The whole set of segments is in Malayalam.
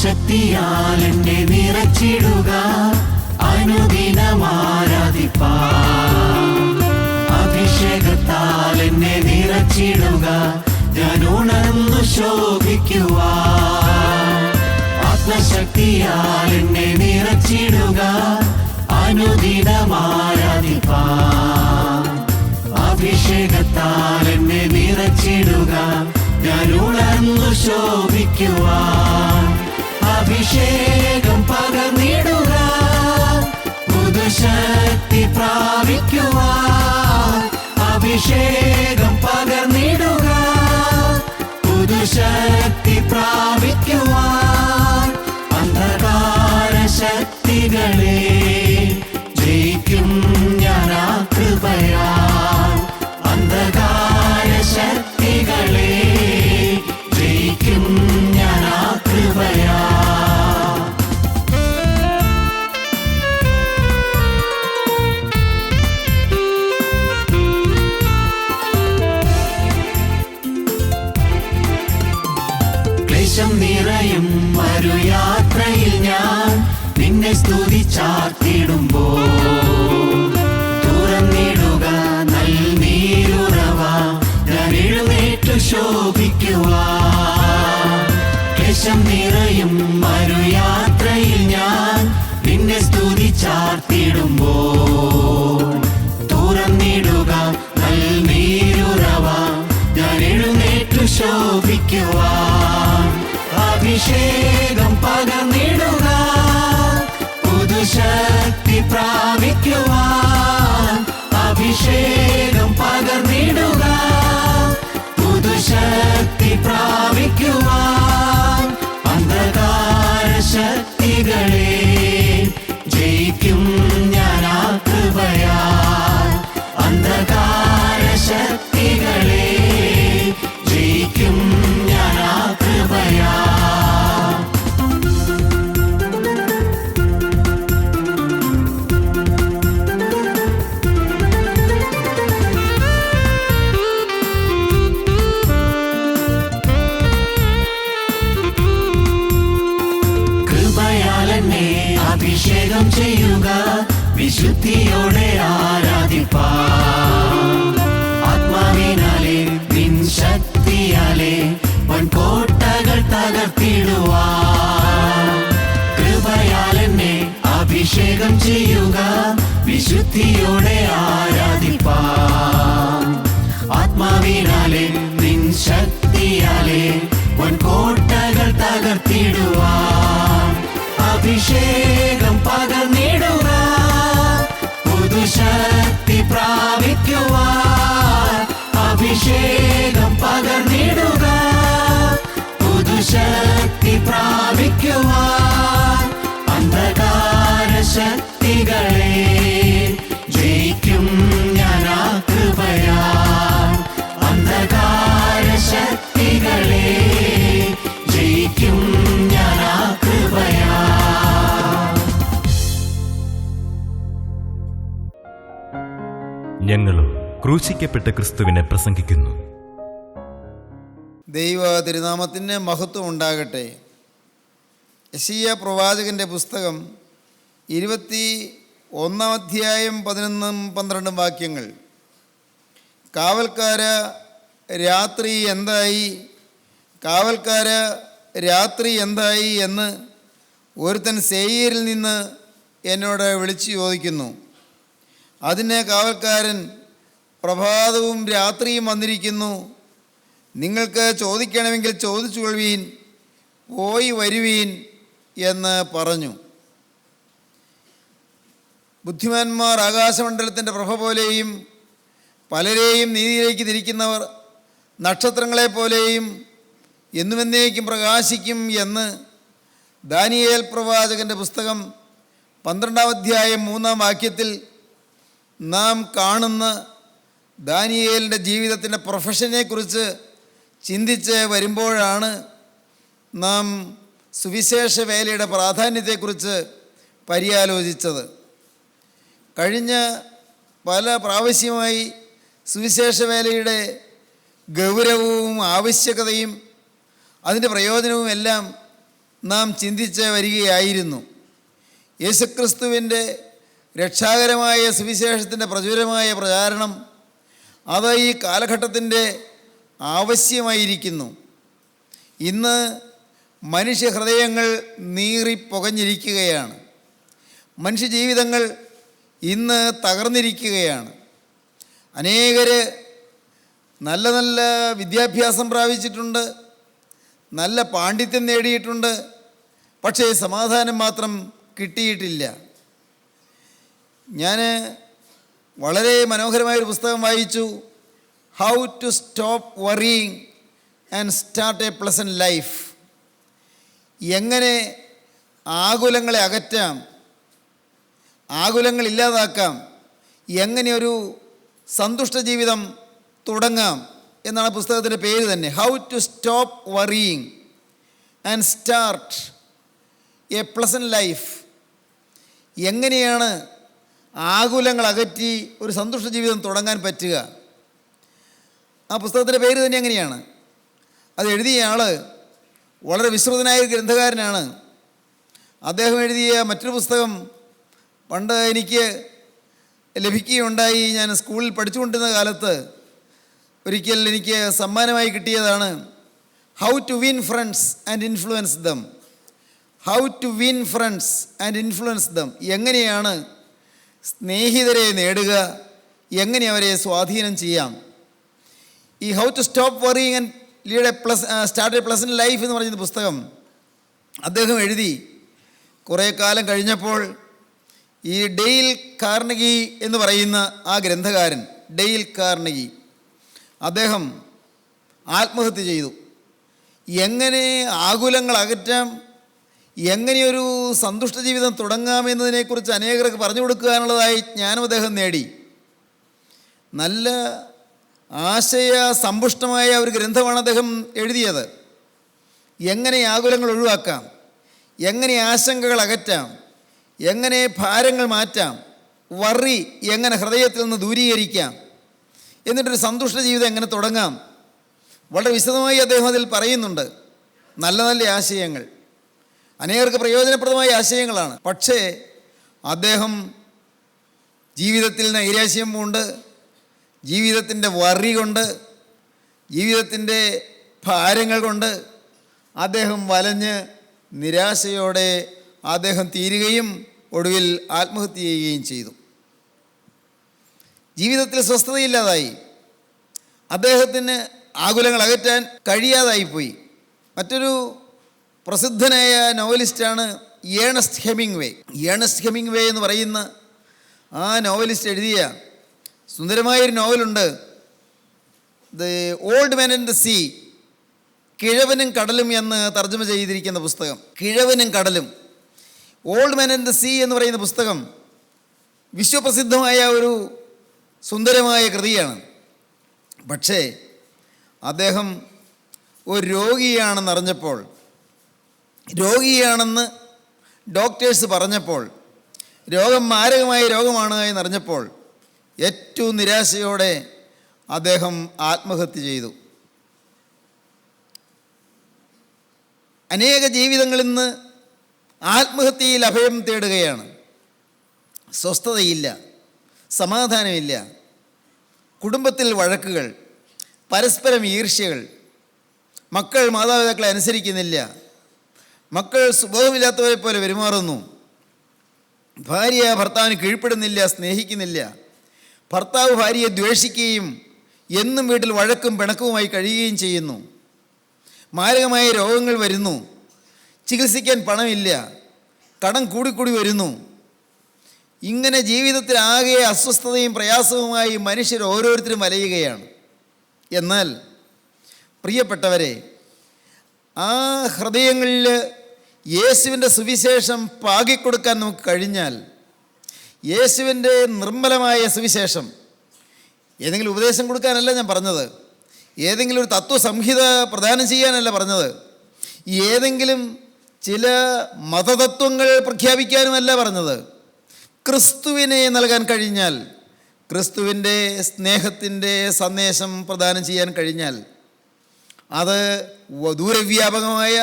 ആത്മശക്തിയാൽ എന്നെ നിറച്ചിടുക, അനുദിനം ആരാധിപ്പാൻ. അഭിഷേകത്താൽ എന്നെ നിറച്ചിടുക, ഞാൻ ഉണർന്നു ശോഭിക്കുവാൻ. ആത്മശക്തിയാൽ എന്നെ നിറച്ചിടുക, അനുദിനം ആരാധിപ്പാൻ. അഭിഷേകത്താൽ എന്നെ നിറച്ചിടുക, ഞാൻ ഉണർന്നു ശോഭിക്കുവാൻ. അഭിഷേകം പകർന്നിടുക, പുതുശക്തി പ്രാപിക്കുവാൻ. അഭിഷേകം പകർന്നിടുക, പുതുശക്തി പ്രാപിക്കുവാൻ. അന്ധകാര ശക്തികളെ ജയിക്കും ഞാൻ ആ കൃപയാൽ. അന്ധകാര ശക്തികളെ ജയിക്കും ഞാൻ ആ കൃപയാൽ. ക്ലേശം നിറയും ഒരു യാത്രയിൽ ഞാൻ നിന്നെ സ്തുതിച്ചാർത്തിടുമ്പോൾ, തുറന്നിടുക നൽനീരുറവ, ഞാൻ എഴുന്നേറ്റു ശോഭിക്കുവാൻ. ക്ലേശം നിറയും ഒരു യാത്രയിൽ ഞാൻ നിന്നെ സ്തുതിച്ചാർത്തിടുമ്പോൾ, തുറന്നിടുക നൽനീരുറവ, ഞാൻ എഴുന്നേറ്റു ശോഭിക്കുവാൻ. അഭിഷേകം പകർന്നിടുക, പുതുശക്തി പ്രാപിക്കുവാൻ. അഭിഷേകം പകർന്നിടുക, പുതുശക്തി പ്രാപിക്കുവാൻ. അന്ധകാര ശക്തികളെ ജയിക്കും ഞാൻ ആ കൃപയാൽ. അന്ധകാര ശക്തികളെ ജയിക്കും ഞാൻ ആ കൃപയാൽ. അഭിഷേകം ചെയ്യുക, വിശുദ്ധിയോടെ ആരാധിപ്പാൻ. ആത്മാവിനാലെ നിൻ ശക്തിയാലെ വൻകോട്ടകൾ തകർത്തിടുവാൻ. കൃപയാൽ എന്നെ അഭിഷേകം ചെയ്യുക, വിശുദ്ധിയോടെ ആരാധിപ്പാൻ. ആത്മാവിനാലെ നിൻ ശക്തിയാലെ വൻകോട്ടകൾ തകർത്തിടുവാൻ. അഭിഷേകം പകർന്നിടുക, പുതുശക്തി പ്രാപിക്കുവാൻ. അഭിഷേകം പകർന്നിടുക, പുതുശക്തി പ്രാപിക്കുവാൻ. അന്ധകാര ശക്തികളെ ജയിക്കും ഞാൻ ആ കൃപയാൽ. അന്ധകാര ശക്തികളെ ജയിക്കും ഞാൻ ആ കൃപയാൽ. ഞങ്ങളും ക്രൂശിക്കപ്പെട്ട ക്രിസ്തുവിനെ പ്രസംഗിക്കുന്നു. ദൈവ തിരുനാമത്തിന് മഹത്വം ഉണ്ടാകട്ടെ. യെശയ്യാ പ്രവാചകൻ്റെ പുസ്തകം 21 അധ്യായം 11-12 വാക്യങ്ങൾ. കാവൽക്കാര രാത്രി എന്തായി, കാവൽക്കാര രാത്രി എന്തായി എന്ന് ഒരുത്തൻ സേയീരിൽ നിന്ന് എന്നോട് വിളിച്ചു ചോദിക്കുന്നു. അതിന് കാവൽക്കാരൻ, പ്രഭാതവും രാത്രിയും വന്നിരിക്കുന്നു, നിങ്ങൾക്ക് ചോദിക്കണമെങ്കിൽ ചോദിച്ചുകൊള്ളുവീൻ, പോയി വരുവീൻ എന്ന് പറഞ്ഞു. ബുദ്ധിമാന്മാർ ആകാശമണ്ഡലത്തിൻ്റെ പ്രഭ പോലെയും പലരെയും നീതിയിലേക്ക് തിരിക്കുന്നവർ നക്ഷത്രങ്ങളെപ്പോലെയും എന്നുമെന്നേക്കും പ്രകാശിക്കും എന്ന് ദാനിയേൽ പ്രവാചകൻ്റെ പുസ്തകം 12 അധ്യായം 3 വാക്യത്തിൽ നാം കാണുന്ന ദാനിയേലിൻ്റെ ജീവിതത്തിൻ്റെ പ്രൊഫഷനെക്കുറിച്ച് ചിന്തിച്ച് വരുമ്പോഴാണ് നാം സുവിശേഷ വേലയുടെ പ്രാധാന്യത്തെക്കുറിച്ച് പര്യാലോചിച്ചത്. കഴിഞ്ഞ പല പ്രാവശ്യമായി സുവിശേഷ വേലയുടെ ഗൗരവവും ആവശ്യകതയും അതിൻ്റെ പ്രയോജനവുമെല്ലാം നാം ചിന്തിച്ച് വരികയായിരുന്നു. യേശുക്രിസ്തുവിൻ്റെ രക്ഷാകരമായ സുവിശേഷത്തിൻ്റെ പ്രചുരമായ പ്രചാരണം അത് ഈ കാലഘട്ടത്തിൻ്റെ ആവശ്യമായിരിക്കുന്നു. ഇന്ന് മനുഷ്യഹൃദയങ്ങൾ നീറിപ്പുകഞ്ഞിരിക്കുകയാണ്. മനുഷ്യജീവിതങ്ങൾ ഇന്ന് തകർന്നിരിക്കുകയാണ്. അനേകർ നല്ല നല്ല വിദ്യാഭ്യാസം പ്രാപിച്ചിട്ടുണ്ട്, നല്ല പാണ്ഡിത്യം നേടിയിട്ടുണ്ട്, പക്ഷേ സമാധാനം മാത്രം കിട്ടിയിട്ടില്ല. ഞാൻ വളരെ മനോഹരമായൊരു പുസ്തകം വായിച്ചു, how to stop worrying and start a pleasant life. എങ്ങനെ ആകുലങ്ങളെ അകറ്റാം, ആകുലങ്ങൾ ഇല്ലാതാക്കാം, എങ്ങനെ ഒരു സന്തുഷ്ട ജീവിതം തുടങ്ങാം എന്നാണ് പുസ്തകത്തിൻ്റെ പേര് തന്നെ. How to stop worrying and start a pleasant life. എങ്ങനെയാണ് ആകുലങ്ങൾ അകറ്റി ഒരു സന്തുഷ്ട ജീവിതം തുടങ്ങാൻ പറ്റുക. ആ പുസ്തകത്തിൻ്റെ പേര് തന്നെ അങ്ങനെയാണ്. അത് എഴുതിയ ആൾ വളരെ വിശ്രുതനായ ഒരു ഗ്രന്ഥകാരനാണ്. അദ്ദേഹം എഴുതിയ മറ്റൊരു പുസ്തകം പണ്ട് എനിക്ക് ലഭിക്കുകയുണ്ടായി. ഞാൻ സ്കൂളിൽ പഠിച്ചുകൊണ്ടിരുന്ന കാലത്ത് ഒരിക്കൽ എനിക്ക് സമ്മാനമായി കിട്ടിയതാണ്. How to win friends and influence them. How to win friends and influence them. എങ്ങനെയാണ് സ്നേഹിതരെ നേടുക, എങ്ങനെ അവരെ സ്വാധീനം ചെയ്യാം. ഈ how to stop worrying and lead a start a pleasant life എന്ന് പറയുന്ന പുസ്തകം അദ്ദേഹം എഴുതി. കുറേ കാലം കഴിഞ്ഞപ്പോൾ ഈ ഡെയിൽ കാർണഗി എന്ന് പറയുന്ന ആ ഗ്രന്ഥകാരൻ, ഡെയിൽ കാർണഗി, അദ്ദേഹം ആത്മഹത്യ ചെയ്തു. എങ്ങനെ ആകുലങ്ങൾ അകറ്റാം, എങ്ങനെയൊരു സന്തുഷ്ട ജീവിതം തുടങ്ങാമെന്നതിനെക്കുറിച്ച് അനേകർക്ക് പറഞ്ഞു കൊടുക്കാനുള്ളതായി ജ്ഞാനം അദ്ദേഹം നേടി. നല്ല ആശയ സമ്പുഷ്ടമായ ഒരു ഗ്രന്ഥമാണ് അദ്ദേഹം എഴുതിയത്. എങ്ങനെ ആകുലങ്ങൾ ഒഴിവാക്കാം, എങ്ങനെ ആശങ്കകൾ അകറ്റാം, എങ്ങനെ ഭാരങ്ങൾ മാറ്റാം, വറി എങ്ങനെ ഹൃദയത്തിൽ നിന്ന് ദൂരീകരിക്കാം, എന്നിട്ടൊരു സന്തുഷ്ട ജീവിതം എങ്ങനെ തുടങ്ങാം, വളരെ വിശദമായി അദ്ദേഹം അതിൽ പറയുന്നുണ്ട്. നല്ല നല്ല ആശയങ്ങൾ, അനേകർക്ക് പ്രയോജനപ്രദമായ ആശയങ്ങളാണ്. പക്ഷേ അദ്ദേഹം ജീവിതത്തിൽ നൈരാശ്യം കൊണ്ട്, ജീവിതത്തിൻ്റെ വറി കൊണ്ട്, ജീവിതത്തിൻ്റെ ഭാരങ്ങൾ കൊണ്ട് അദ്ദേഹം വലഞ്ഞ് നിരാശയോടെ അദ്ദേഹം തീരുകയും ഒടുവിൽ ആത്മഹത്യ ചെയ്യുകയും ചെയ്തു. ജീവിതത്തിൽ സ്വസ്ഥതയില്ലാതായി. അദ്ദേഹത്തിന് ആകുലങ്ങൾ അകറ്റാൻ കഴിയാതായിപ്പോയി. മറ്റൊരു പ്രസിദ്ധനായ നോവലിസ്റ്റാണ് ഏണസ്റ്റ് ഹെമിംഗ്വേ. ഏണസ്റ്റ് ഹെമിംഗ്വേ എന്ന് പറയുന്ന ആ നോവലിസ്റ്റ് എഴുതിയ സുന്ദരമായൊരു നോവലുണ്ട്, the old man and the sea, കിഴവനും കടലും എന്ന് തർജ്ജമ ചെയ്തിരിക്കുന്ന പുസ്തകം. കിഴവനും കടലും, old man and the sea എന്ന് പറയുന്ന പുസ്തകം വിശ്വപ്രസിദ്ധമായ ഒരു സുന്ദരമായ കൃതിയാണ്. പക്ഷേ അദ്ദേഹം ഒരു രോഗിയാണെന്നറിഞ്ഞപ്പോൾ, രോഗിയാണെന്ന് ഡോക്ടേഴ്സ് പറഞ്ഞപ്പോൾ, രോഗം മാരകമായ രോഗമാണ് എന്നറിഞ്ഞപ്പോൾ ഏറ്റവും നിരാശയോടെ അദ്ദേഹം ആത്മഹത്യ ചെയ്തു. അനേക ജീവിതങ്ങളിൽ നിന്ന് ആത്മഹത്യയിൽ അഭയം തേടുകയാണ്. സ്വസ്ഥതയില്ല, സമാധാനമില്ല, കുടുംബത്തിൽ വഴക്കുകൾ, പരസ്പരം ഈർഷ്യകൾ, മക്കൾ മാതാപിതാക്കളെ അനുസരിക്കുന്നില്ല, മക്കൾ സുബോധമില്ലാത്തവരെ പോലെ പെരുമാറുന്നു, ഭാര്യ ഭർത്താവിന് കീഴ്പ്പെടുന്നില്ല, സ്നേഹിക്കുന്നില്ല, ഭർത്താവ് ഭാര്യയെ ദ്വേഷിക്കുകയും എന്നും വീട്ടിൽ വഴക്കും പിണക്കവുമായി കഴിയുകയും ചെയ്യുന്നു, മാരകമായ രോഗങ്ങൾ വരുന്നു, ചികിത്സിക്കാൻ പണമില്ല, കടം കൂടിക്കൂടി വരുന്നു. ഇങ്ങനെ ജീവിതത്തിൽ ആകെ അസ്വസ്ഥതയും പ്രയാസവുമായി മനുഷ്യർ ഓരോരുത്തരും വലയുകയാണ്. എന്നാൽ പ്രിയപ്പെട്ടവരെ, ആ ഹൃദയങ്ങളിൽ യേശുവിൻ്റെ സുവിശേഷം പാകിക്കൊടുക്കാൻ നമുക്ക് കഴിഞ്ഞാൽ, യേശുവിൻ്റെ നിർമ്മലമായ സുവിശേഷം, ഏതെങ്കിലും ഉപദേശം കൊടുക്കാനല്ല ഞാൻ പറഞ്ഞത്, ഏതെങ്കിലും ഒരു തത്വസംഹിത പ്രദാനം ചെയ്യാനല്ല പറഞ്ഞത്, ഏതെങ്കിലും ചില മതതത്വങ്ങൾ പ്രഖ്യാപിക്കാനുമല്ല പറഞ്ഞത്, ക്രിസ്തുവിനെ നൽകാൻ കഴിഞ്ഞാൽ, ക്രിസ്തുവിൻ്റെ സ്നേഹത്തിൻ്റെ സന്ദേശം പ്രദാനം ചെയ്യാൻ കഴിഞ്ഞാൽ, അത് ദൂരവ്യാപകമായ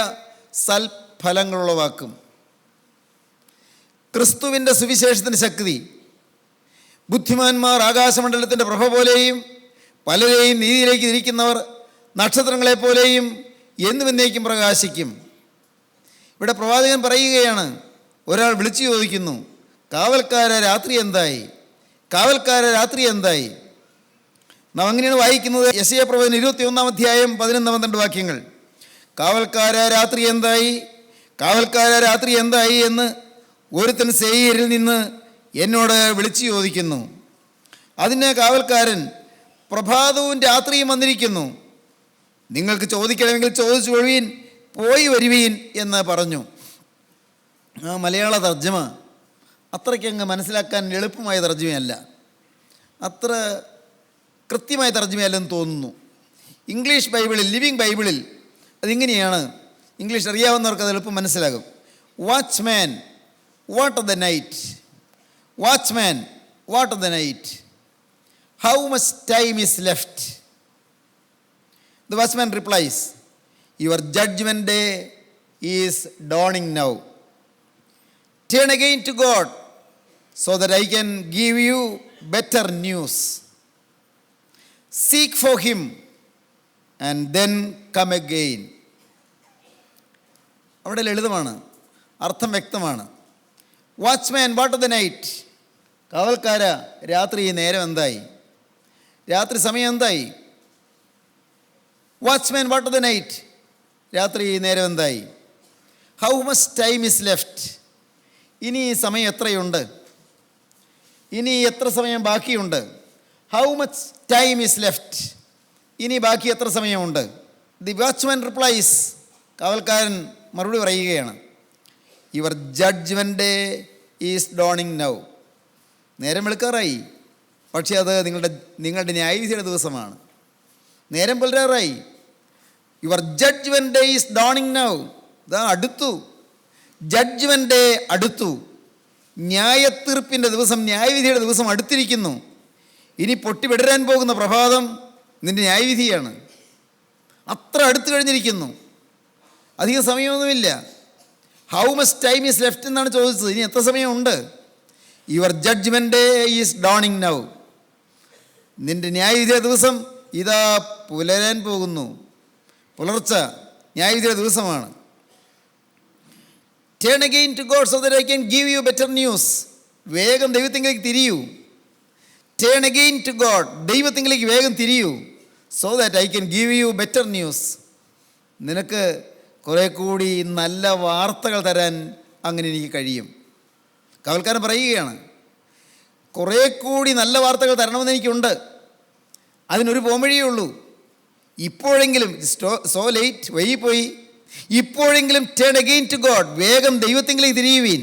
ഫലങ്ങൾ ഉളവാക്കും. ക്രിസ്തുവിൻ്റെ സുവിശേഷത്തിൻ്റെ ശക്തി ബുദ്ധിമാന്മാർ ആകാശമണ്ഡലത്തിൻ്റെ പ്രഭ പോലെയും പലരെയും നീതിയിലേക്ക് തിരിക്കുന്നവർ നക്ഷത്രങ്ങളെപ്പോലെയും എന്നുമെന്നേക്കും പ്രകാശിക്കും. ഇവിടെ പ്രവാചകൻ പറയുകയാണ്, ഒരാൾ വിളിച്ചു ചോദിക്കുന്നു, കാവൽക്കാര രാത്രി എന്തായി, കാവൽക്കാര രാത്രി എന്തായി. നാം അങ്ങനെയാണ് വായിക്കുന്നത്. യെശയ്യാ പ്രവചനം 21 അധ്യായം 11-12 വാക്യങ്ങൾ. കാവൽക്കാര രാത്രി എന്തായി, കാവൽക്കാര രാത്രി എന്തായി എന്ന് ഒരുത്തൻ സേയീരിൽ നിന്ന് എന്നോട് വിളിച്ചു ചോദിക്കുന്നു. അതിന് കാവൽക്കാരൻ, പ്രഭാതവും രാത്രിയും വന്നിരിക്കുന്നു, നിങ്ങൾക്ക് ചോദിക്കണമെങ്കിൽ ചോദിച്ചു കൊള്ളുവീൻ, പോയി വരുവീൻ എന്ന് പറഞ്ഞു. ആ മലയാള തർജ്ജമ അത്രയ്ക്കങ്ങ് മനസ്സിലാക്കാൻ എളുപ്പമായ തർജ്ജമയല്ല, അത്ര കൃത്യമായ തർജ്ജമയല്ലെന്ന് തോന്നുന്നു. ഇംഗ്ലീഷ് ബൈബിളിൽ, ലിവിങ് ബൈബിളിൽ അതിങ്ങനെയാണ്. ഇംഗ്ലീഷ് അറിയാവുന്നവർക്ക് അത് എളുപ്പം മനസ്സിലാകും. Watchman what of the night, watchman what of the night, how much time is left. The watchman replies, your judgment day is dawning now. Turn again to God so that I can give you better news. Seek for him and then come again. അവിടെ ലളിതമാണ്, അർത്ഥം വ്യക്തമാണ്. Watchman what of the night, കാവൽക്കാര രാത്രി നേരം എന്തായി, രാത്രി സമയം എന്തായി. Watchman what of the night, രാത്രി നേരം എന്തായി. How much time is left, ഇനി സമയം എത്രയുണ്ട്, ഇനി എത്ര സമയം ബാക്കിയുണ്ട്. How much time is left, ഇനി ബാക്കി എത്ര സമയമുണ്ട്. ദി വാച്ച്മാൻ റിപ്ലൈസ്, കാവൽക്കാരൻ മറുപടി പറയുകയാണ്, your judgement day is dawning now. നേരം വെളുക്കാറായി, പക്ഷേ അത് നിങ്ങളുടെ ന്യായവിധിയുടെ ദിവസമാണ്. നേരം പുലരാറായി. Your judgement day is dawning now. ഇതാ അടുത്തു, ജഡ്ജ്മെൻ്റ് ഡേ അടുത്തു. ന്യായത്തീർപ്പിൻ്റെ ദിവസം, ന്യായവിധിയുടെ ദിവസം അടുത്തിരിക്കുന്നു. ഇനി പൊട്ടിവിടരാൻ പോകുന്ന പ്രഭാതം നിൻ്റെ ന്യായവിധിയാണ്. അത്ര അടുത്ത് കഴിഞ്ഞിരിക്കുന്നു, അധികം സമയമൊന്നുമില്ല. How much time is left എന്നാണ് ചോദിച്ചത്, ഇനി എത്ര സമയമുണ്ട്. Your judgement day is dawning now. നിൻ്റെ ന്യായവിധിയുടെ ദിവസം ഇതാ പുലരാൻ പോകുന്നു. പുലർച്ച ന്യായവിധിയുടെ ദിവസമാണ്. Turn again to God so that I can give you better news. വേഗം ദൈവത്തിലേക്ക് തിരിയൂ. ടേൺ അഗെയിൻ ടു ഗോഡ്, ദൈവത്തിലേക്ക് വേഗം തിരിയൂ. So that I can give you better news. നിനക്ക് കുറേ കൂടി നല്ല വാർത്തകൾ തരാൻ അങ്ങനെ എനിക്ക് കഴിയും. കാവൽക്കാരൻ പറയുകയാണ്, കുറേ കൂടി നല്ല വാർത്തകൾ തരണമെന്ന് എനിക്കുണ്ട്. അതിനൊരു പോംവഴിയേ ഉള്ളൂ. ഇപ്പോഴെങ്കിലും, സോ ലേറ്റ്, വൈകിപ്പോയി, ഇപ്പോഴെങ്കിലും ടേൺ അഗെയിൻ ടു ഗോഡ്, വേഗം ദൈവത്തിലേക്ക് തിരിയുവീൻ.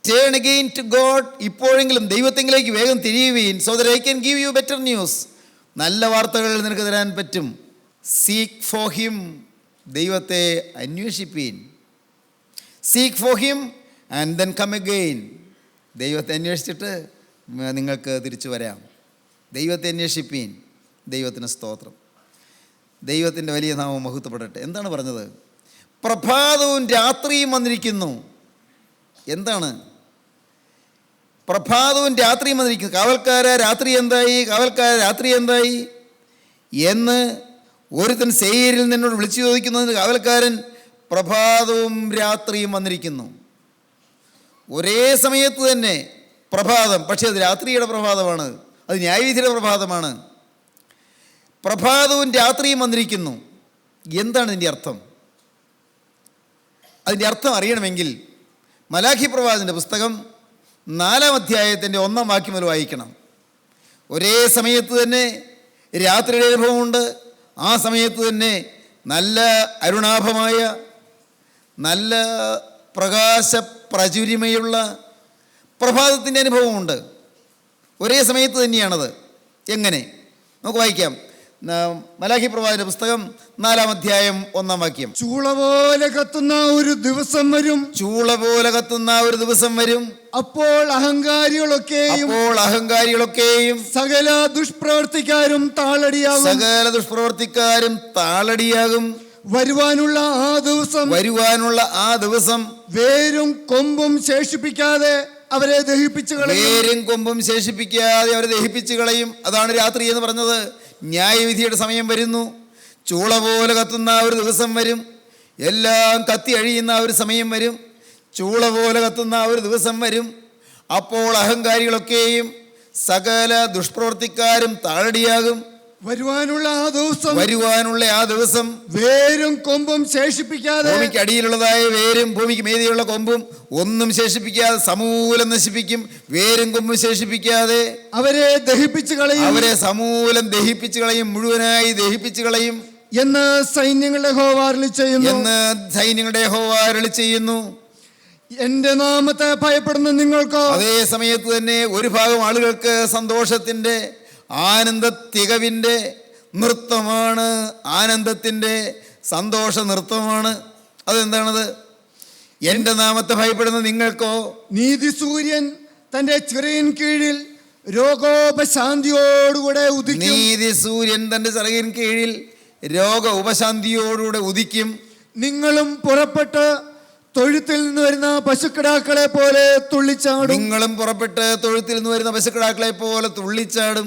ടേൺ അഗെയിൻ ടു ഗോഡ്, ഇപ്പോഴെങ്കിലും ദൈവത്തിലേക്ക് വേഗം തിരിയുവീൻ. So that I can give you better news, നല്ല വാർത്തകൾ നിനക്ക് തരാൻ പറ്റും. സീക്ക് ഫോർ ഹിം, ദൈവത്തെ അന്വേഷിപ്പീൻ. Seek for him and then come again. ദൈവത്തെ അന്വേഷിച്ചിട്ട് നിങ്ങൾക്ക് തിരിച്ചു വരാം. ദൈവത്തെ അന്വേഷിപ്പീൻ. ദൈവത്തിന് സ്തോത്രം. ദൈവത്തിൻ്റെ വലിയ നാമം മഹത്വപ്പെടട്ടെ. എന്താണ് പറഞ്ഞത്? പ്രഭാതവും രാത്രിയും വന്നിരിക്കുന്നു. എന്താണ് പ്രഭാതവും രാത്രിയും വന്നിരിക്കുന്നു? കാവൽക്കാര രാത്രി എന്തായി, കാവൽക്കാര രാത്രി എന്തായി എന്ന് ഒരുത്തൻ സേയീരിൽ നിന്നോട് വിളിച്ചു ചോദിക്കുന്നതിന് കാവൽക്കാരൻ, പ്രഭാതവും രാത്രിയും വന്നിരിക്കുന്നു. ഒരേ സമയത്ത് തന്നെ പ്രഭാതം, പക്ഷേ അത് രാത്രിയുടെ പ്രഭാതമാണ്, അത് ന്യായവിധിയുടെ പ്രഭാതമാണ്. പ്രഭാതവും രാത്രിയും വന്നിരിക്കുന്നു. എന്താണ് ഇതിൻ്റെ അർത്ഥം? അതിൻ്റെ അർത്ഥം അറിയണമെങ്കിൽ മലാഖി പ്രവാചകൻ്റെ പുസ്തകം 4-ാം അധ്യായത്തിൻ്റെ 1-ാം വാക്യം മുതൽ വായിക്കണം. ഒരേ സമയത്ത് തന്നെ രാത്രിയുടെ അനുഭവമുണ്ട്, ആ സമയത്ത് തന്നെ നല്ല അരുണാഭമായ, നല്ല പ്രകാശപ്രചുരിമയുള്ള പ്രഭാതത്തിൻ്റെ അനുഭവമുണ്ട്. ഒരേ സമയത്ത് തന്നെയാണത്. എങ്ങനെ? നമുക്ക് വായിക്കാം. മലാഖി പ്രവാചകന്റെ പുസ്തകം 4-ാം അധ്യായം 1-ാം വാക്യം. ചൂള പോലെ കത്തുന്ന ഒരു ദിവസം വരും, ചൂള പോലെ കത്തുന്ന ഒരു ദിവസം വരും. അപ്പോൾ അഹങ്കാരികളൊക്കെയും സകല ദുഷ്പ്രവർത്തിക്കാരും താളടിയാകും. വരുവാനുള്ള ആ ദിവസം വേരും കൊമ്പും ശേഷിപ്പിക്കാതെ അവരെ ദഹിപ്പിച്ചു കളയും. വേരും കൊമ്പും ശേഷിപ്പിക്കാതെ അവരെ ദഹിപ്പിച്ചു കളയും. അതാണ് രാത്രി എന്ന് പറഞ്ഞത്. ന്യായവിധിയുടെ സമയം വരുന്നു. ചൂള പോലെ കത്തുന്ന ഒരു ദിവസം വരും. എല്ലാം കത്തി അഴിയുന്ന ഒരു സമയം വരും. ചൂള പോലെ കത്തുന്ന ഒരു ദിവസം വരും. അപ്പോൾ അഹങ്കാരികളൊക്കെയും സകല ദുഷ്പ്രവർത്തിക്കാരും താഴടിയാകും. വരുവാനുള്ള ആ ദിവസം വേരും കൊമ്പും ശേഷിപ്പിക്കാതെ, ഭൂമിക്ക് അടിയിലുള്ളതായ വേരും ഭൂമിക്ക് മീതെയുള്ള കൊമ്പും ഒന്നും ശേഷിപ്പിക്കാതെ സമൂലം നശിപ്പിക്കും. വേരും കൊമ്പും ശേഷിപ്പിക്കാതെ അവരെ ദഹിപ്പിച്ചു കളയും. അവരെ സമൂലം ദഹിപ്പിച്ചു കളയും, മുഴുവനായി ദഹിപ്പിച്ചു കളയും എന്ന് സൈന്യങ്ങളുടെ യഹോവ അരുളി ചെയ്യുന്നു. എന്റെ നാമത്തെ ഭയപ്പെടുന്ന നിങ്ങൾക്കോ? അതേ സമയത്ത് തന്നെ ഒരു ഭാഗം ആളുകൾക്ക് സന്തോഷത്തിന്റെ, ആനന്ദ തികവിന്റെ നൃത്തമാണ്, ആനന്ദത്തിന്റെ സന്തോഷ നൃത്തമാണ്. അതെന്താണത്? എന്റെ നാമത്തെ ഭയപ്പെടുന്ന നിങ്ങൾക്കോ? നീതി സൂര്യൻ തന്റെ ചിറയിൻ കീഴിൽ രോഗോപശാന്തിയോടുകൂടെ ഉദിക്കും. നീതി സൂര്യൻ തന്റെ ചിറകിൻ കീഴിൽ രോഗ ഉപശാന്തിയോടുകൂടെ ഉദിക്കും. നിങ്ങളും പുറപ്പെട്ട് തൊഴുത്തിൽ നിന്ന് വരുന്ന പശുക്കിടാക്കളെ പോലെ തുള്ളിച്ചാടും. നിങ്ങളും പുറപ്പെട്ട് തൊഴുത്തിൽ നിന്ന് വരുന്ന പശുക്കിടാക്കളെ പോലെ തുള്ളിച്ചാടും.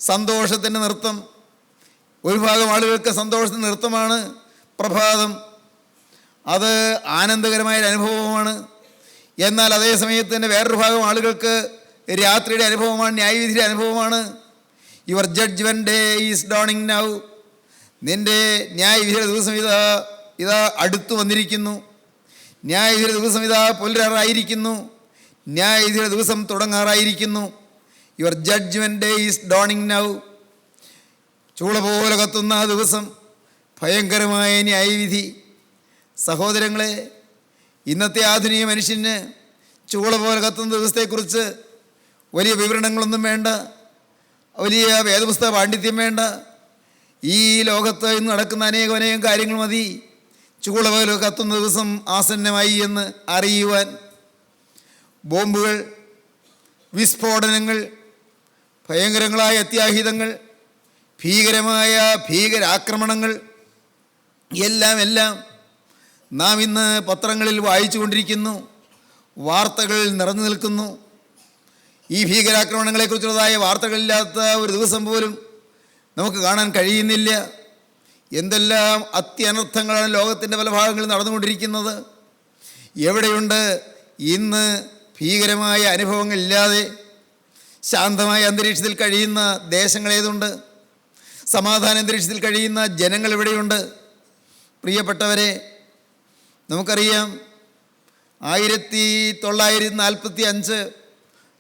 സന്തോഷത്തിൻ്റെ നൃത്തം. ഒരു ഭാഗം ആളുകൾക്ക് സന്തോഷത്തിൻ്റെ നൃത്തമാണ് പ്രഭാതം. അത് ആനന്ദകരമായൊരു അനുഭവമാണ്. എന്നാൽ അതേ സമയത്ത് തന്നെ വേറൊരു ഭാഗം ആളുകൾക്ക് രാത്രിയുടെ അനുഭവമാണ്, ന്യായവിധിയുടെ അനുഭവമാണ്. Your judgement day is dawning now. നിന്റെ ന്യായവിധിയുടെ ദിവസം ഇതാ അടുത്തു വന്നിരിക്കുന്നു. ന്യായവിധിയുടെ ദിവസം ഇതാ പുലരാറായിരിക്കുന്നു. ന്യായവിധിയുടെ ദിവസം തുടങ്ങാറായിരിക്കുന്നു. Your judgement day is dawning now. ചൂള പോലെ കത്തുന്ന ആ ദിവസം, ഭയങ്കരമായ ന്യായവിധി. സഹോദരങ്ങളെ, ഇന്നത്തെ ആധുനിക മനുഷ്യന് ചൂള പോലെ കത്തുന്ന ദിവസത്തെക്കുറിച്ച് വലിയ വിവരണങ്ങളൊന്നും വേണ്ട, വലിയ വേദപുസ്തക പാണ്ഡിത്യം വേണ്ട. ഈ ലോകത്ത് ഇന്ന് നടക്കുന്ന അനേകം കാര്യങ്ങൾ മതി ചൂള പോലെ കത്തുന്ന ദിവസം ആസന്നമായി എന്ന് അറിയുവാൻ. ബോംബുകൾ, വിസ്ഫോടനങ്ങൾ, ഭയങ്കരങ്ങളായ അത്യാഹിതങ്ങൾ, ഭീകരമായ ഭീകരാക്രമണങ്ങൾ എല്ലാം നാം ഇന്ന് പത്രങ്ങളിൽ വായിച്ചു കൊണ്ടിരിക്കുന്നു, വാർത്തകൾ നിറഞ്ഞു നിൽക്കുന്നു. ഈ ഭീകരാക്രമണങ്ങളെക്കുറിച്ചുള്ളതായ വാർത്തകളില്ലാത്ത ഒരു ദിവസം പോലും നമുക്ക് കാണാൻ കഴിയുന്നില്ല. എന്തെല്ലാം അത്യനർത്ഥങ്ങളാണ് ലോകത്തിൻ്റെ പല ഭാഗങ്ങളിൽ നടന്നുകൊണ്ടിരിക്കുന്നത്. എവിടെയുണ്ട് ഇന്ന് ഭീകരമായ അനുഭവങ്ങളില്ലാതെ ശാന്തമായ അന്തരീക്ഷത്തിൽ കഴിയുന്ന ദേശങ്ങളേതുണ്ട്? സമാധാന അന്തരീക്ഷത്തിൽ കഴിയുന്ന ജനങ്ങൾ എവിടെയുണ്ട്? പ്രിയപ്പെട്ടവരെ, നമുക്കറിയാം 1945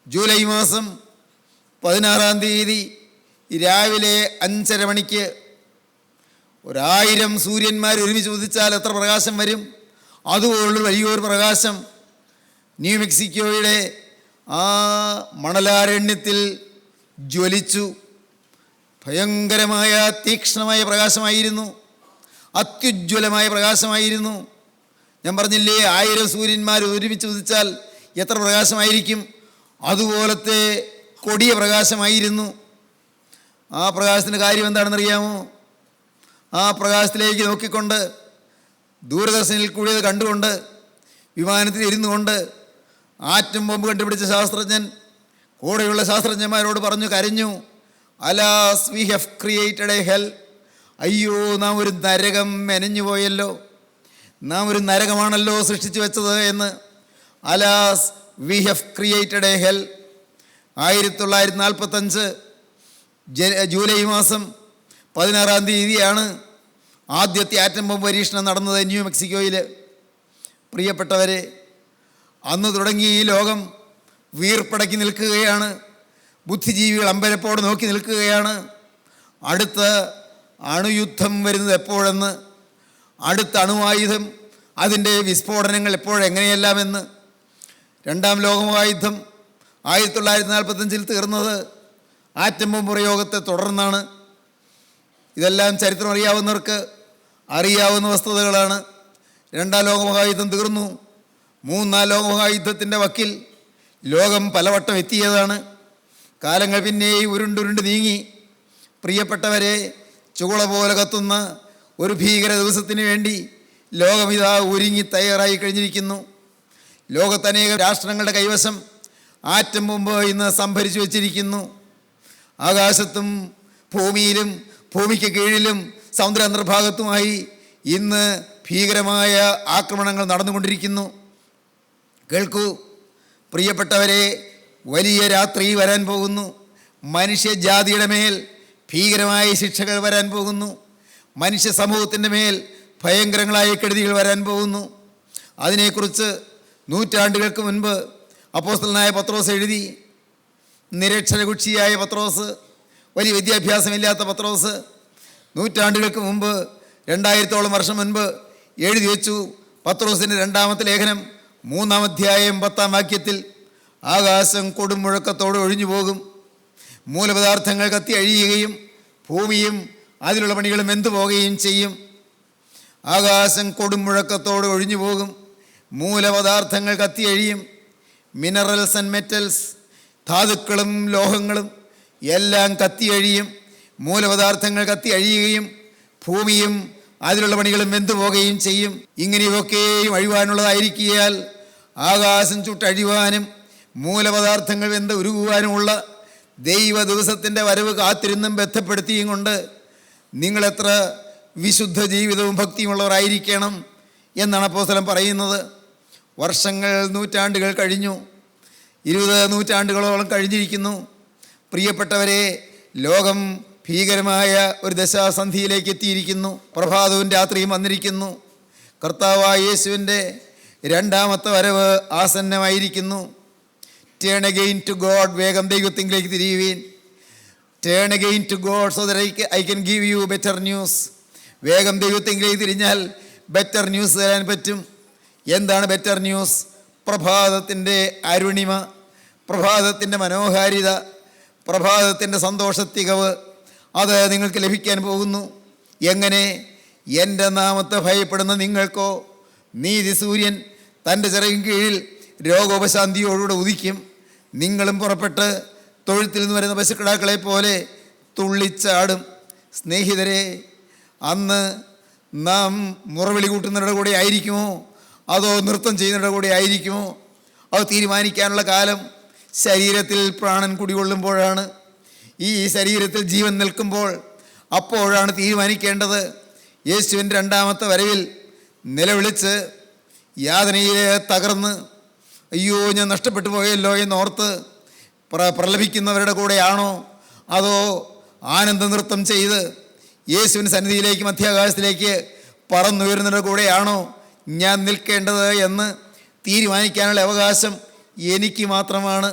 ജൂലൈ മാസം 16-ാം തീയതി രാവിലെ 5:30 മണിക്ക് 1000 സൂര്യന്മാർ ഒരുമിച്ച് ഉദിച്ചാൽ എത്ര പ്രകാശം വരും? അതുപോലുള്ള വലിയൊരു പ്രകാശം ന്യൂ മെക്സിക്കോയുടെ ആ മണലാരണ്യത്തിൽ ജ്വലിച്ചു. ഭയങ്കരമായ തീക്ഷ്ണമായ പ്രകാശമായിരുന്നു, അത്യുജ്വലമായ പ്രകാശമായിരുന്നു. ഞാൻ പറഞ്ഞില്ലേ, 1000 സൂര്യന്മാർ ഒരുമിച്ച് ഉദിച്ചാൽ എത്ര പ്രകാശമായിരിക്കും? അതുപോലത്തെ കൊടിയ പ്രകാശമായിരുന്നു. ആ പ്രകാശത്തിൻ്റെ കാര്യം എന്താണെന്നറിയാമോ? ആ പ്രകാശത്തിലേക്ക് നോക്കിക്കൊണ്ട്, ദൂരദർശനിൽ കൂടി അത് കണ്ടുകൊണ്ട്, വിമാനത്തിൽ ഇരുന്നു കൊണ്ട് ആറ്റം ബോംബ് കണ്ടുപിടിച്ച ശാസ്ത്രജ്ഞൻ കൂടെയുള്ള ശാസ്ത്രജ്ഞന്മാരോട് പറഞ്ഞു, കരഞ്ഞു, alas we have created a hell. അയ്യോ, നാം ഒരു നരകം മെനഞ്ഞു പോയല്ലോ, നാം ഒരു നരകമാണല്ലോ സൃഷ്ടിച്ചു വെച്ചത് എന്ന്. Alas we have created a hell. 1945 July മാസം 16-ാം തീയതിയാണ് ആദ്യത്തെ ആറ്റം ബോംബ് പരീക്ഷണം നടന്നത് ന്യൂ മെക്സിക്കോയിൽ. പ്രിയപ്പെട്ടവരെ, അന്ന് തുടങ്ങി ഈ ലോകം വീർപ്പടക്കി നിൽക്കുകയാണ്. ബുദ്ധിജീവികൾ അമ്പരപ്പോടെ നോക്കി നിൽക്കുകയാണ്. അടുത്ത അണുയുദ്ധം വരുന്നത് എപ്പോഴെന്ന്, അടുത്ത അണുവായുധം, അതിൻ്റെ വിസ്ഫോടനങ്ങൾ എപ്പോഴെങ്ങനെയെല്ലാമെന്ന്. 2-ാം ലോകമഹായുദ്ധം 1945 തീർന്നത് ആറ്റം ബോംബ് പ്രയോഗത്തെ തുടർന്നാണ്. ഇതെല്ലാം ചരിത്രം അറിയാവുന്നവർക്ക് അറിയാവുന്ന വസ്തുതകളാണ്. 2-ാം ലോകമഹായുദ്ധം തീർന്നു. 3-ാം ലോകമഹായുദ്ധത്തിൻ്റെ വക്കിൽ ലോകം പലവട്ടം എത്തിയതാണ്. കാലങ്ങൾ പിന്നെയും ഉരുണ്ടുരുണ്ട് നീങ്ങി. പ്രിയപ്പെട്ടവരെ, ചുവള പോലെ കത്തുന്ന ഒരു ഭീകര ദിവസത്തിന് വേണ്ടി ലോകമിതാ ഒരുങ്ങി തയ്യാറായി കഴിഞ്ഞിരിക്കുന്നു. ലോകത്തനേക രാഷ്ട്രങ്ങളുടെ കൈവശം ആറ്റം ബോംബ് ഇന്ന് സംഭരിച്ചു വച്ചിരിക്കുന്നു. ആകാശത്തും ഭൂമിയിലും ഭൂമിക്ക് കീഴിലും സമുദ്ര അന്തർഭാഗത്തുമായി ഇന്ന് ഭീകരമായ ആക്രമണങ്ങൾ നടന്നുകൊണ്ടിരിക്കുന്നു. കേൾക്കൂ പ്രിയപ്പെട്ടവരെ, വലിയ രാത്രി വരാൻ പോകുന്നു. മനുഷ്യജാതിയുടെ മേൽ ഭീകരമായ ശിക്ഷകൾ വരാൻ പോകുന്നു. മനുഷ്യ സമൂഹത്തിൻ്റെ മേൽ ഭയങ്കരങ്ങളായ കെടുതികൾ വരാൻ പോകുന്നു. അതിനെക്കുറിച്ച് നൂറ്റാണ്ടുകൾക്ക് മുൻപ് അപ്പോസ്തലനായ പത്രോസ് എഴുതി. നിരക്ഷരകുക്ഷിയായ പത്രോസ്, വലിയ വിദ്യാഭ്യാസമില്ലാത്ത പത്രോസ് നൂറ്റാണ്ടുകൾക്ക് മുമ്പ് 2000ഓളം വർഷം മുൻപ് എഴുതി വെച്ചു. പത്രോസിൻ്റെ 2-ാമത്തെ ലേഖനം 3-ാം അധ്യായം 10-ാം വാക്യത്തിൽ, ആകാശം കൊടും മുഴക്കത്തോടെ ഒഴിഞ്ഞു പോകും, മൂലപദാർത്ഥങ്ങൾ കത്തി അഴിയുകയും ഭൂമിയും അതിലുള്ള പണികളും വെന്തു പോകുകയും ചെയ്യും. ആകാശം കൊടും മുഴക്കത്തോടെ ഒഴിഞ്ഞു പോകും, മൂലപദാർത്ഥങ്ങൾ കത്തി അഴിയും. മിനറൽസ് ആൻഡ് മെറ്റൽസ്, ധാതുക്കളും ലോഹങ്ങളും എല്ലാം കത്തി അഴിയും, മൂലപദാർത്ഥങ്ങൾ കത്തി അഴിയുകയും ഭൂമിയും അതിലുള്ള പണികളും വെന്തു പോകുകയും ചെയ്യും. ഇങ്ങനെയൊക്കെയും അഴിവാനുള്ളതായിരിക്കിയാൽ ആകാശം ചുട്ടഴിവാനും മൂലപദാർത്ഥങ്ങൾ വെന്ത് ഉരുകുവാനുമുള്ള ദൈവ ദിവസത്തിൻ്റെ വരവ് കാത്തിരുന്നും ബന്ധപ്പെടുത്തിയും കൊണ്ട് നിങ്ങളെത്ര വിശുദ്ധ ജീവിതവും ഭക്തിയുമുള്ളവരായിരിക്കണം എന്നാണ് അപ്പോസ്തലൻ പറയുന്നത്. വർഷങ്ങൾ, നൂറ്റാണ്ടുകൾ കഴിഞ്ഞു. 20 നൂറ്റാണ്ടുകളോളം കഴിഞ്ഞിരിക്കുന്നു. പ്രിയപ്പെട്ടവരെ, ലോകം ഭീകരമായ ഒരു ദശാസന്ധിയിലേക്ക് എത്തിയിരിക്കുന്നു. പ്രഭാതവും രാത്രിയും വന്നിരിക്കുന്നു. കർത്താവായ യേശുവിൻ്റെ 2-ാമത്തെ വരവ് ആസന്നമായിരിക്കുന്നു. ടേൺ അഗെയിൻ ടു ഗോഡ്, വേഗം ദൈവത്തിലേക്ക് തിരിയുവീൻ. Turn again to God so that I can give you better news. വേഗം ദൈവത്തിലേക്ക് തിരിഞ്ഞാൽ ബെറ്റർ ന്യൂസ് തരാൻ പറ്റും. എന്താണ് ബെറ്റർ ന്യൂസ്? പ്രഭാതത്തിൻ്റെ അരുണിമ, പ്രഭാതത്തിൻ്റെ മനോഹാരിത, പ്രഭാതത്തിൻ്റെ സന്തോഷത്തികവ്, അത് നിങ്ങൾക്ക് ലഭിക്കാൻ പോകുന്നു. എങ്ങനെ? എൻ്റെ നാമത്തെ ഭയപ്പെടുന്ന നിങ്ങൾക്കോ നീതി സൂര്യൻ തൻ്റെ ചിറകിൻ കീഴിൽ രോഗോപശാന്തിയോടുകൂടെ ഉദിക്കും. നിങ്ങളും പുറപ്പെട്ട് തൊഴുത്തിൽ നിന്ന് വരുന്ന പശുക്കിടാക്കളെ പോലെ തുള്ളിച്ചാടും. സ്നേഹിതരെ, അന്ന് നാം മുറവിളി കൂട്ടുന്നവരുടെ കൂടെ ആയിരിക്കുമോ അതോ നൃത്തം ചെയ്യുന്നവരുടെ കൂടെ ആയിരിക്കുമോ? അത് തീരുമാനിക്കാനുള്ള കാലം ശരീരത്തിൽ പ്രാണൻ കുടികൊള്ളുമ്പോഴാണ്. ഈ ശരീരത്തിൽ ജീവൻ നിൽക്കുമ്പോൾ അപ്പോഴാണ് തീരുമാനിക്കേണ്ടത്. യേശുവിൻ്റെ 2-ാമത്തെ വരവിൽ നിലവിളിച്ച് യാതനയിൽ തകർന്ന് അയ്യോ ഞാൻ നഷ്ടപ്പെട്ടു പോയല്ലോ എന്നോർത്ത് പ്രലപിക്കുന്നവരുടെ കൂടെയാണോ അതോ ആനന്ദ നൃത്തം ചെയ്ത് യേശുവിൻ്റെ സന്നിധിയിലേക്ക് മധ്യാകാശത്തിലേക്ക് പറന്നുയരുന്നവരുടെ കൂടെയാണോ ഞാൻ നിൽക്കേണ്ടത് എന്ന് തീരുമാനിക്കാനുള്ള അവകാശം എനിക്ക് മാത്രമാണ്.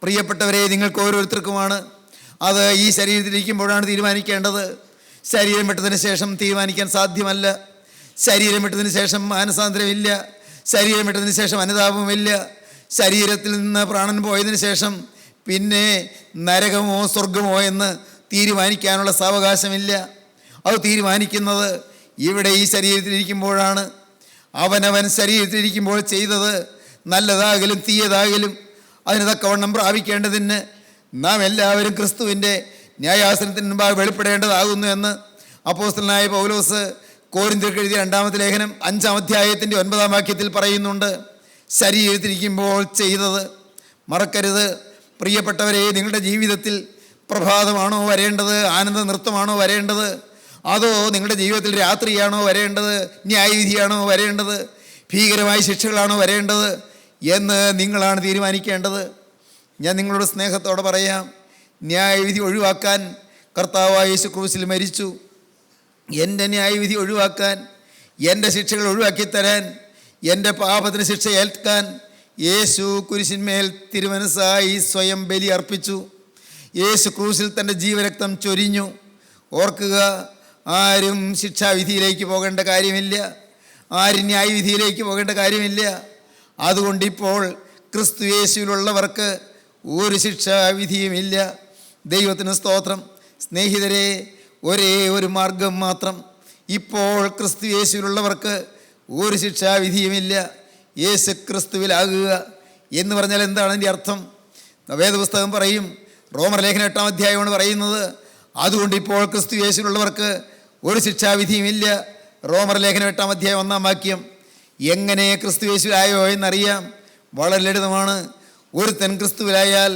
പ്രിയപ്പെട്ടവരെ, നിങ്ങൾക്ക് ഓരോരുത്തർക്കുമാണ്. അത് ഈ ശരീരത്തിലിരിക്കുമ്പോഴാണ് തീരുമാനിക്കേണ്ടത്. ശരീരം വിട്ടതിന് ശേഷം തീരുമാനിക്കാൻ സാധ്യമല്ല. ശരീരം വിട്ടതിന് ശേഷം മാനസാന്തരമില്ല. ശരീരം വിട്ടതിന് ശേഷം അനുതാപമില്ല. ശരീരത്തിൽ നിന്ന് പ്രാണൻ പോയതിന് ശേഷം പിന്നെ നരകമോ സ്വർഗമോ എന്ന് തീരുമാനിക്കാനുള്ള സാവകാശമില്ല. അത് തീരുമാനിക്കുന്നത് ഇവിടെ ഈ ശരീരത്തിലിരിക്കുമ്പോഴാണ്. അവനവൻ ശരീരത്തിലിരിക്കുമ്പോൾ ചെയ്തത് നല്ലതാകലും തീയതാകലും അതിന് തക്കവണ്ണം പ്രാപിക്കേണ്ടതിന് നാം എല്ലാവരും ക്രിസ്തുവിൻ്റെ ന്യായാസനത്തിന് മുമ്പാകെ വെളിപ്പെടേണ്ടതാകുന്നു എന്ന് അപ്പോസ്തലനായ പൗലോസ് കോരിന്ത്യർക്ക് എഴുതിയ 2-ാമത്തെ ലേഖനം 5-ാം അധ്യായത്തിൻ്റെ 9-ാം വാക്യത്തിൽ പറയുന്നുണ്ട്. ശരീരത്തിലിരിക്കുമ്പോൾ ചെയ്തത് മറക്കരുത്. പ്രിയപ്പെട്ടവരെ, നിങ്ങളുടെ ജീവിതത്തിൽ പ്രഭാതമാണോ വരേണ്ടത്? ആനന്ദ നൃത്തമാണോ വരേണ്ടത്? അതോ നിങ്ങളുടെ ജീവിതത്തിൽ രാത്രിയാണോ വരേണ്ടത്? ന്യായവിധിയാണോ വരേണ്ടത്? ഭീകരമായ ശിക്ഷകളാണോ വരേണ്ടത് എന്ന് നിങ്ങളാണ് തീരുമാനിക്കേണ്ടത്. ഞാൻ നിങ്ങളോട് സ്നേഹത്തോടെ പറയാം, ന്യായവിധി ഒഴിവാക്കാൻ കർത്താവായ യേശു ക്രൂശിൽ മരിച്ചു. എൻ്റെ ന്യായവിധി ഒഴിവാക്കാൻ, എൻ്റെ ശിക്ഷകൾ ഒഴിവാക്കിത്തരാൻ, എൻ്റെ പാപത്തിന് ശിക്ഷ ഏൽക്കാൻ യേശു കുരിശിന്മേൽ തിരുമനസ്സായി സ്വയം ബലി അർപ്പിച്ചു. യേശു ക്രൂശിൽ തൻ്റെ ജീവരക്തം ചൊരിഞ്ഞു. ഓർക്കുക, ആരും ശിക്ഷാവിധിയിലേക്ക് പോകേണ്ട കാര്യമില്ല. ആരും ന്യായവിധിയിലേക്ക് പോകേണ്ട കാര്യമില്ല. അതുകൊണ്ടിപ്പോൾ ക്രിസ്തു യേശുവിലുള്ളവർക്ക് ഒരു ശിക്ഷാവിധിയുമില്ല. ദൈവത്തിന് സ്തോത്രം. സ്നേഹിതരെ, ഒരേ ഒരു മാർഗം മാത്രം. ഇപ്പോൾ ക്രിസ്തു യേശുവിലുള്ളവർക്ക് ഒരു ശിക്ഷാവിധിയുമില്ല. യേശു ക്രിസ്തുവിലാകുക എന്ന് പറഞ്ഞാൽ എന്താണ് അതിൻ്റെ അർത്ഥം? വേദപുസ്തകം പറയും, റോമർ ലേഖനം 8-ാം അധ്യായമാണ് പറയുന്നത്, അതുകൊണ്ട് ഇപ്പോൾ ക്രിസ്തു യേശുവിലുള്ളവർക്ക് ഒരു ശിക്ഷാവിധിയുമില്ല. റോമർ ലേഖനം 8-ാം അധ്യായം 1-ാം വാക്യം. എങ്ങനെ ക്രിസ്തുയേശുവിലായോ എന്നറിയാം. വളരെ ലളിതമാണ്. ഒരുത്തൻ ക്രിസ്തുവിലായാൽ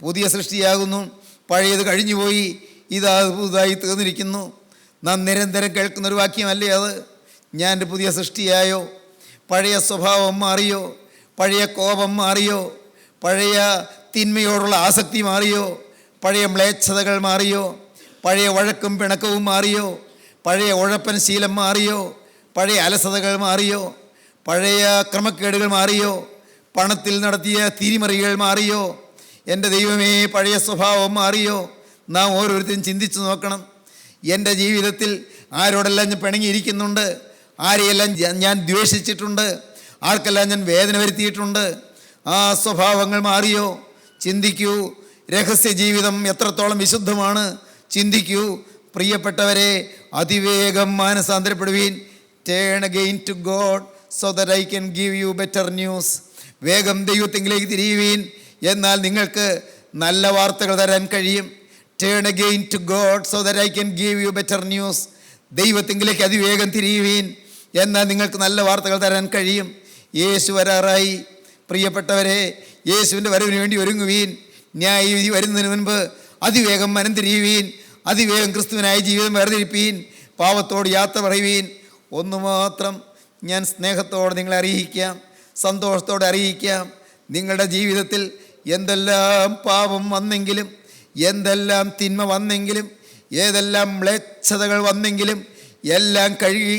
പുതിയ സൃഷ്ടിയാകുന്നു, പഴയത് കഴിഞ്ഞുപോയി, ഇതാ പുതുതായി തീർന്നിരിക്കുന്നു. നാം നിരന്തരം കേൾക്കുന്നൊരു വാക്യമല്ലേ അത്? ഞാൻ ഒരു പുതിയ സൃഷ്ടിയായോ? പഴയ സ്വഭാവം മാറിയോ? പഴയ കോപം മാറിയോ? പഴയ തിന്മയോടുള്ള ആസക്തി മാറിയോ? പഴയ മ്ലേച്ഛതകൾ മാറിയോ? പഴയ വഴക്കും പിണക്കവും മാറിയോ? പഴയ ഉഴപ്പൻ ശീലം മാറിയോ? പഴയ അലസതകൾ മാറിയോ? പഴയ ക്രമക്കേടുകൾ മാറിയോ? പണത്തിൽ നടത്തിയ തിരിമറികൾ മാറിയോ? എൻ്റെ ദൈവമേ, പഴയ സ്വഭാവം മാറിയോ? നാം ഓരോരുത്തരും ചിന്തിച്ചു നോക്കണം. എൻ്റെ ജീവിതത്തിൽ ആരോടെല്ലാം ഞാൻ പിണങ്ങിയിരിക്കുന്നുണ്ട്, ആരെയെല്ലാം ഞാൻ ദ്വേഷിച്ചിട്ടുണ്ട്, ആർക്കെല്ലാം ഞാൻ വേദന വരുത്തിയിട്ടുണ്ട്. ആ സ്വഭാവങ്ങൾ മാറിയോ? ചിന്തിക്കൂ. രഹസ്യ ജീവിതം എത്രത്തോളം വിശുദ്ധമാണ് ചിന്തിക്കൂ. പ്രിയപ്പെട്ടവരെ, അതിവേഗം മാനസാന്തരപ്പെടുവീൻ. Turn again to God so that I can give you better news. വേഗം ദൈവത്തിലേക്ക് തിരിയുവീൻ, എന്നാൽ നിങ്ങൾക്ക് നല്ല വാർത്തകൾ തരാൻ കഴിയും. Turn again to God so that I can give you better news. ദൈവത്തിലേക്ക് അതിവേഗം തിരിയുവീൻ, എന്നാൽ നിങ്ങൾക്ക് നല്ല വാർത്തകൾ തരാൻ കഴിയും. യേശു വരാറായി. പ്രിയപ്പെട്ടവരെ, യേശുവിൻ്റെ വരവിന് വേണ്ടി ഒരുങ്ങുവീൻ. ന്യായവിധി വരുന്നതിന് മുൻപ് അതിവേഗം മനം തിരിയുവീൻ. അതിവേഗം ക്രിസ്തുവിനായി ജീവിതം വേർതിരിപ്പീൻ. പാവത്തോട് യാത്ര പറയുവീൻ. ഒന്നു മാത്രം ഞാൻ സ്നേഹത്തോടെ നിങ്ങളെ അറിയിക്കാം, സന്തോഷത്തോടെ അറിയിക്കാം. നിങ്ങളുടെ ജീവിതത്തിൽ എന്തെല്ലാം പാപം വന്നെങ്കിലും, എന്തെല്ലാം തിന്മ വന്നെങ്കിലും, ഏതെല്ലാം മ്ലേച്ഛതകൾ വന്നെങ്കിലും എല്ലാം കഴുകി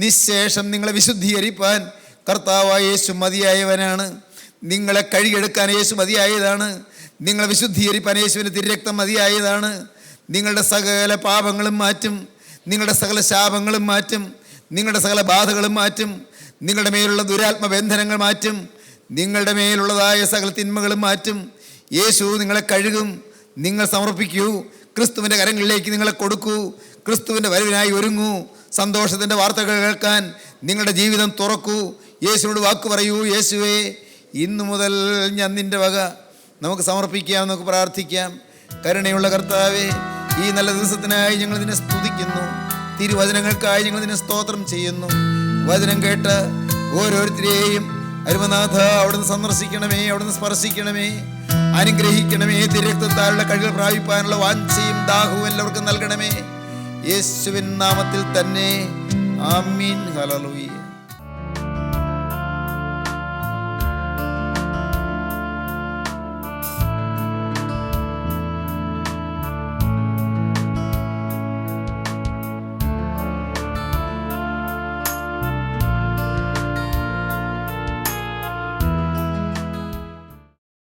നിശേഷം നിങ്ങളെ വിശുദ്ധീകരിപ്പാൻ കർത്താവായ യേശു മതിയായവനാണ്. നിങ്ങളെ കഴുകിയെടുക്കാൻ യേശു മതിയായതാണ്. നിങ്ങളെ വിശുദ്ധീകരിപ്പാൻ യേശുവിൻ്റെ തിരുരക്തം മതിയായതാണ്. നിങ്ങളുടെ സകല പാപങ്ങളും മാറ്റും, നിങ്ങളുടെ സകല ശാപങ്ങളും മാറ്റും, നിങ്ങളുടെ സകല ബാധകളും മാറ്റും, നിങ്ങളുടെ മേലുള്ള ദുരാത്മബന്ധനങ്ങൾ മാറ്റും, നിങ്ങളുടെ മേലുള്ളതായ സകല തിന്മകളും മാറ്റും. യേശു നിങ്ങളെ കഴുകും. നിങ്ങൾ സമർപ്പിക്കൂ. ക്രിസ്തുവിൻ്റെ കരങ്ങളിലേക്ക് നിങ്ങളെ കൊടുക്കൂ. ക്രിസ്തുവിൻ്റെ വരവിനായി ഒരുങ്ങൂ. സന്തോഷത്തിൻ്റെ വാർത്തകൾ കേൾക്കാൻ നിങ്ങളുടെ ജീവിതം തുറക്കൂ. യേശുവിനോട് വാക്ക് പറയൂ, യേശുവേ, ഇന്നു മുതൽ ഞാൻ നിൻ്റെ വക. നമുക്ക് സമർപ്പിക്കാം, നമുക്ക് പ്രാർത്ഥിക്കാം. കരുണയുള്ള കർത്താവേ, ഈ നല്ല ദിവസത്തിനായി ഞങ്ങൾ നിന്നെ സ്തുതിക്കുന്നു. തിരുവചനങ്ങൾക്കായി ഞങ്ങൾ നിന്നെ സ്തോത്രം ചെയ്യുന്നു. വചനം കേട്ട് ഓരോരുത്തരെയും അരുമനാഥ അവിടുന്ന് സന്ദർശിക്കണമേ, അവിടുന്ന് സ്പർശിക്കണമേ, അനുഗ്രഹിക്കണമേ. തിരുരക്തത്താലുള്ള കഴിവ് പ്രാപിപ്പാനുള്ള വാഞ്ചയും ദാഹവും എല്ലാവർക്കും നൽകണമേ. യേശുവിൻ നാമത്തിൽ തന്നെ. ആമീൻ. ഹല്ലേലൂയ.